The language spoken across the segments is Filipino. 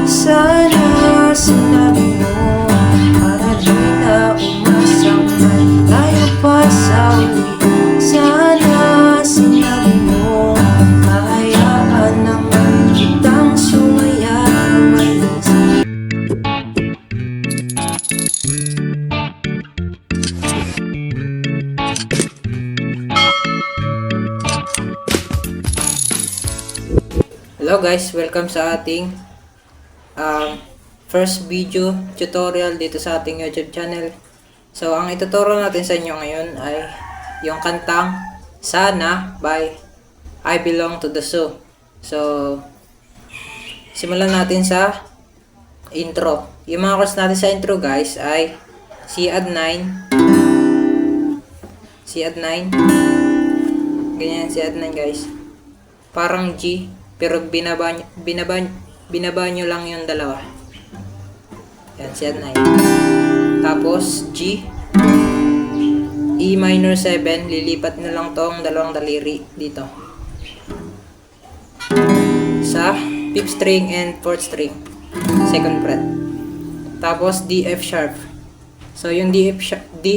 Sana sinabi mo para di na umasang may tayo pa sa uli. Sana sinabi mo hayaan naman kitang sumaya umalis. Hello guys, welcome sa ating first video tutorial dito sa ating YouTube channel. So, ang ituturo natin sa inyo ngayon ay yung kantang Sana by I Belong to the Zoo. So, simulan natin sa intro. Yung mga chords natin sa intro guys ay C add 9, C add 9, ganyan, C add 9 guys. Parang G, pero binaba nyo lang yung dalawa. Yan, C add 9. Tapos G, E minor 7, lilipat nyo lang tong dalawang daliri dito sa 5th string and 4th string, 2nd fret. Tapos D F sharp. So yung D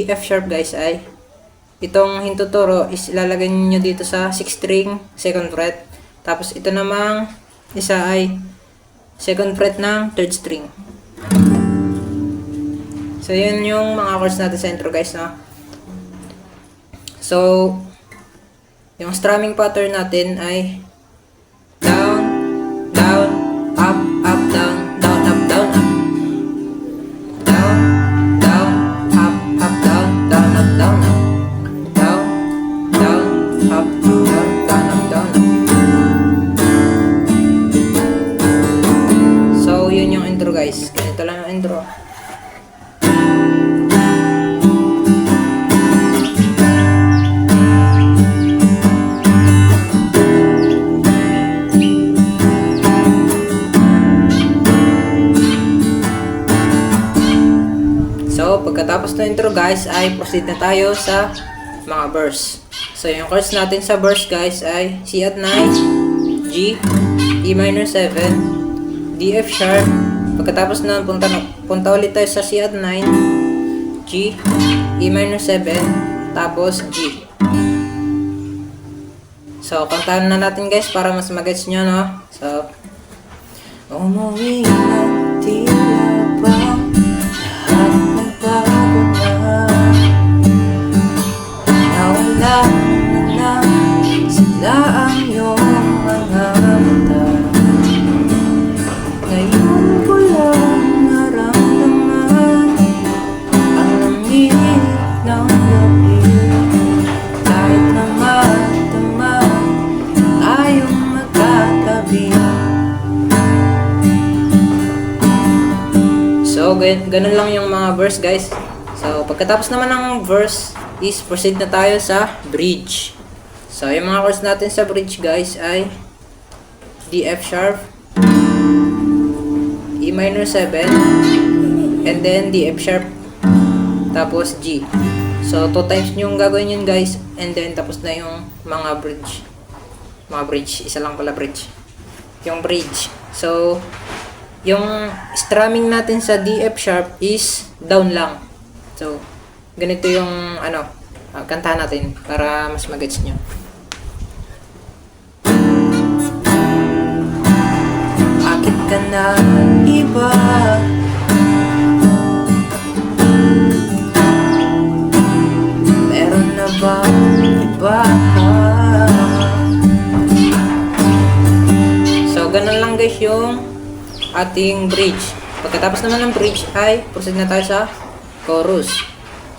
F sharp guys ay itong hintuturo is ilalagay niyo dito sa 6th string, 2nd fret. Tapos ito namang isa ay 2nd fret ng 3rd string. So yun yung mga chords natin sa intro guys, no? So yung strumming pattern natin ay down, down, up, up, down, down, up, down, up. Down, down, up, up, down, down, up, down, up. Down, down, up, down, down, up, down, up. So yun yung intro guys. Ganito lang yung intro. So, pagkatapos ng intro guys, ay proceed na tayo sa mga verse. So, yung chords natin sa verse guys ay C add 9, G, E minor 7, D F sharp. Pagkatapos nun, punta ulit tayo sa C add 9, G, E minor 7, tapos G. So, kantahan na natin guys para mas magets nyo, no? So, umuwi na tila bang nawala na sila ang iyong mga mata. Ngayon ko lang naramdaman ang lamig ng gabi. Kahit na matama tayong magkatabi. So ganun lang yung mga verse guys. So pagkatapos naman ng verse is proceed na tayo sa bridge. So yung mga chords natin sa bridge guys ay D F sharp, E minor 7, and then D F sharp, tapos G. So 2 times yung gagawin yun guys, and then tapos na yung mga bridge. Mga bridge, isa lang pala bridge. Yung bridge. So yung strumming natin sa D F sharp is down lang. So ganito yung kanta natin para mas magets nyo. Akit ka na iba, meron na ba iba? So ganun lang guys yung ating bridge. Pagkatapos naman ng bridge ay proceed na tayo sa chorus.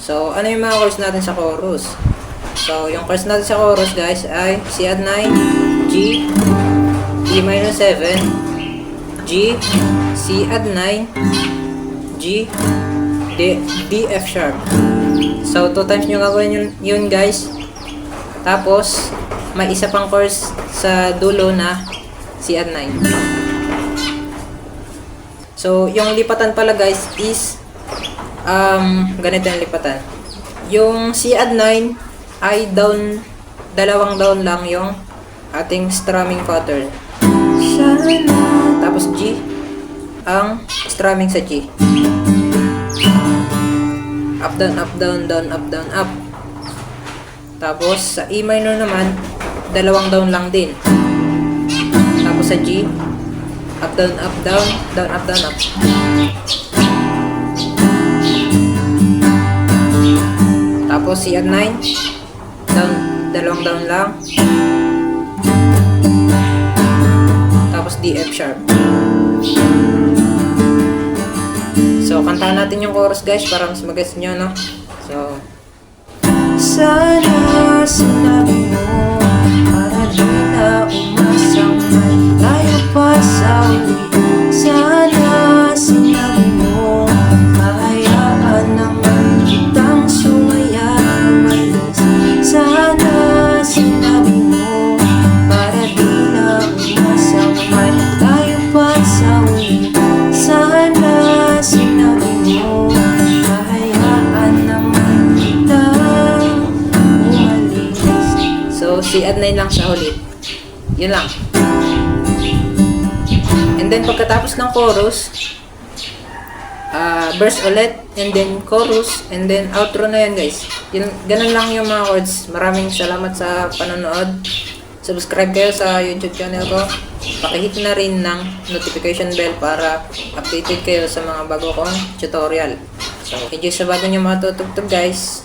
So, ano yung mga chords natin sa chorus? So, yung chords natin sa chorus guys ay C add 9, G, E minor 7, G, C add 9, G, D F sharp. So, 2 times nyo gagawin yun guys. Tapos, may isa pang chords sa dulo na C add 9. So, yung lipatan pala guys is ganito yung lipatan. Yung C add 9 ay down, dalawang down lang yung ating strumming pattern. Tapos G, ang strumming sa G. Up, down, up, down, down, up, down, up. Tapos sa E minor naman, dalawang down lang din. Tapos sa G, up, down, up, down, down, up, down, up. Tapos C at 9, down, dalawang down lang. Tapos D, F sharp. So, kantahan natin yung chorus guys para mas mag-gets nyo, no? So, sana sinabi mo para di na umasang may tayo pa sa uli. Sana sinabi mo kahayaan naman kitang sumaya umalis. Sana sinabi mo para di na umasang may tayo pa sa uli. Sana sinabi mo kahayaan naman kitang umalis. So, C at 9 lang siya ulit. Yun lang. And then, pagkatapos ng chorus, verse ulit, and then chorus, and then outro na yan guys. Yun, ganun lang yung mga chords. Maraming salamat sa panonood. Subscribe kayo sa YouTube channel ko. Pakihit na rin ng notification bell para updated kayo sa mga bago kong tutorial. So, enjoy sa bago nyo mga tutugtog guys.